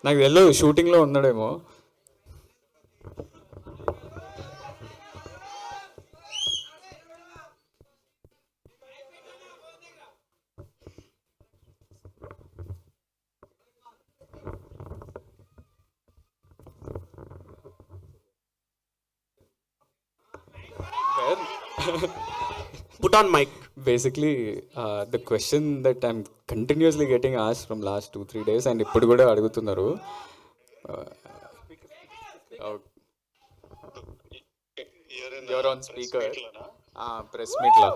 నాకు తెలియదు, షూటింగ్లో ఉన్నాడేమో. Put on mic. Basically the question that I'm continuously getting asked from last 2-3 days and ఇప్పుడు కూడా అడుగుతున్నారు. యువర్ ఆన్ స్పీకర్ ప్రెస్ మీట్లో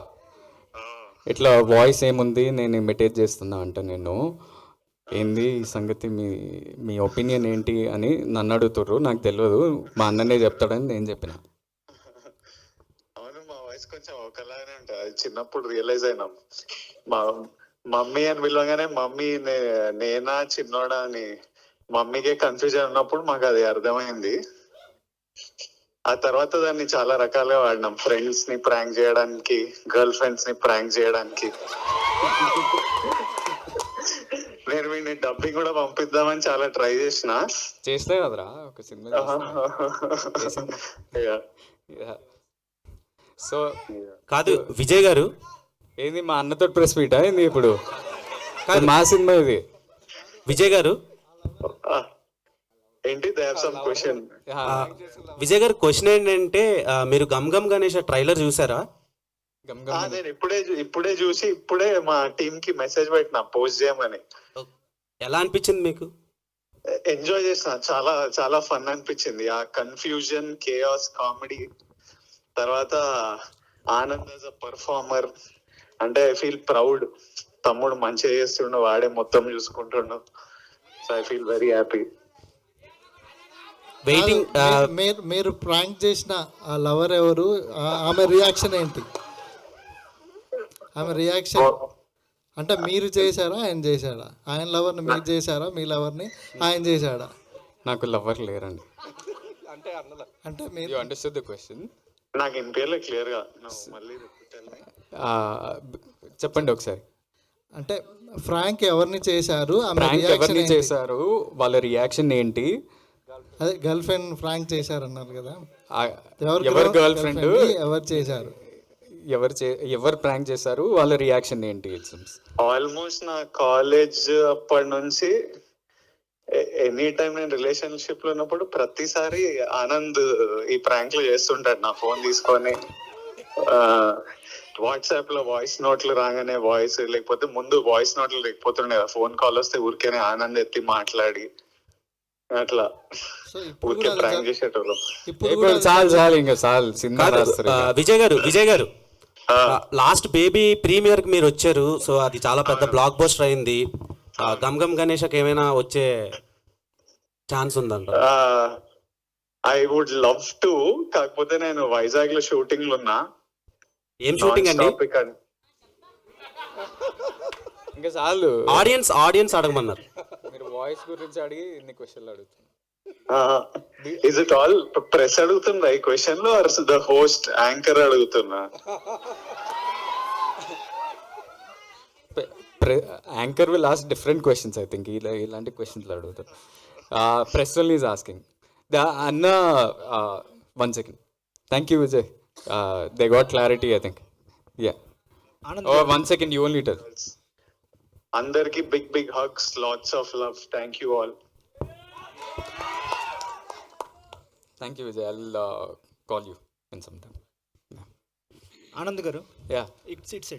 ఇట్లా వాయిస్ ఏముంది, నేను ఇమిటేట్ చేస్తున్నా అంట. నేను ఏంది ఈ సంగతి, మీ ఒపీనియన్ ఏంటి అని నన్ను అడుగుతుర్రు. నాకు తెలియదు, మా అన్ననే చెప్తాడని నేను చెప్పిన. అవును, మా వాయిస్ కొంచెం ఒకలాగానే ఉంటుంది. అది చిన్నప్పుడు రియలైజ్ అయినాం. మా మమ్మీ అని పిలవగానే మమ్మీ నేనా చిన్నోడా అని మమ్మీకే కన్ఫ్యూజన్ ఉన్నప్పుడు మాకు అది అర్థమైంది. ఆ తర్వాత దాన్ని చాలా రకాలుగా వాడినాం. ఫ్రెండ్స్ ని ప్రాంక్ చేయడానికి, గర్ల్ ఫ్రెండ్స్ ని ప్రాంక్ చేయడానికి. నేను వీడిని డబ్బింగ్ కూడా పంపిద్దామని చాలా ట్రై చేస్తే కదరా ఒక సినిమా. సో కాదు విజయ్ గారు, ఏంది మా అన్నతో ప్రెస్ మీటా ఏంది ఇప్పుడు? మా సినిమా ఇది. విజయ్ గారు ఏంటి క్వశ్చన్? విజయ్ గారు క్వశ్చన్ ఏంటంటే, మీరు గమ్ గమ్ గణేష్ ట్రైలర్ చూసారా? నేను ఇప్పుడే చూసి ఇప్పుడే మా టీమ్ కి మెసేజ్ పెట్టినా పోస్ట్ చేయమని. ఎలా అనిపించింది మీకు? ఎంజాయ్ చేసిన, చాలా చాలా ఫన్ అనిపించింది. ఆ కన్ఫ్యూజన్, కేయాస్, కామెడీ, తర్వాత ఆనంద్ యాజ్ అ పర్ఫార్మర్. అంటే ఐ ఫీల్ ప్రౌడ్. తమ్ముడు మంచిగా చేస్తుండు, వాడే మొత్తం చూసుకుంటుండు. So I feel very happy. Waiting. మీరు ప్రాంక్ చేసిన ఆ లవర్ ఎవరు? ఆమె రియాక్షన్ ఏంటి? ఆమె రియాక్షన్ అంటే మీరు చేశారా, ఆయన చేశాడా? ఆయన లవర్ని మీరు చేశారా, మీ లవర్ని ఆయన చేశాడా? నాకు లవర్ లేరండి. అంటే మీరు అండర్స్టాండ్ ద క్వశ్చన్? నాకు ఇంపేర్లే క్లియర్ గా మళ్ళీ చెప్పండి ఒకసారి. అంటే ఫ్రాంక్ ఎవరిని చేశారు, ఎవరిని చేశారు, వాళ్ళ రియాక్షన్ ఏంటి? అదే గర్ల్ ఫ్రెండ్ ఫ్రాంక్ చేశారన్నారు కదా, ఎవరు గర్ల్ ఫ్రెండ్, ఎవరు చేశారు, ఎవరు ప్రాంక్ చేశారు, వాళ్ళ రియాక్షన్ ఏంటి? ఆల్మోస్ట్ నా కాలేజ్ అప్పటి నుంచి ఎనీ టైం నేను రిలేషన్షిప్ లో ఉన్నప్పుడు ప్రతిసారి ఆనంద్ ఈ ప్రాంక్లు చేస్తుంటాడు. నా ఫోన్ తీసుకొని వాట్సాప్ లో వాయిస్ నోట్లు రాగానే వాయిస్, లేకపోతే ముందు వాయిస్ నోట్లు లేకపోతుండే, ఫోన్ కాల్ వస్తే ఊరికేనే ఆనంద్ ఎత్తి మాట్లాడి అట్లా ఊరికే ప్రాంక్ చేసేటోళ్ళు. విజయ్ గారు లాస్ట్ బేబీ ప్రీమియర్ కి మీరు వచ్చారు. సో అది చాలా పెద్ద బ్లాక్ బస్టర్ అయింది. గమ్ గమ్ గణేష్కి ఏమైనా వచ్చే ఛాన్స్ ఉందంట? ఐ వుడ్ లవ్ టు, కాకపోతే నేను వైజాగ్ లో షూటింగ్ లో ఉన్నా. ఏం షూటింగ్ అండి? ఇంకా చాలు, ఆడియన్స్ అడగమన్నారు. మీరు వాయిస్ గురించి అడిగి ఇన్ని క్వశ్చన్లు అడుగుతున్నారు. ఇస్ ఇట్ ఆల్ ప్రెస్ అడుగుతుందా ఈ క్వశ్చన్ లో, ఆర్ ద హోస్ట్ యాంకర్ అడుగుతున్నా? Anchor will ask different questions. I think ఇలాంటి క్వశ్చన్స్ అడుగుతారు. ప్రెస్ వన్ ఈజ్ ఆస్కింగ్ అన్న. 1 second. Thank you Vijay. They got clarity I think. Yeah, 1 second, you only tell. అందరికి big big hugs, lots of love. Thank you all. Thank you Vijay. I'll call you in some time. Anand గారు, Yeah. It's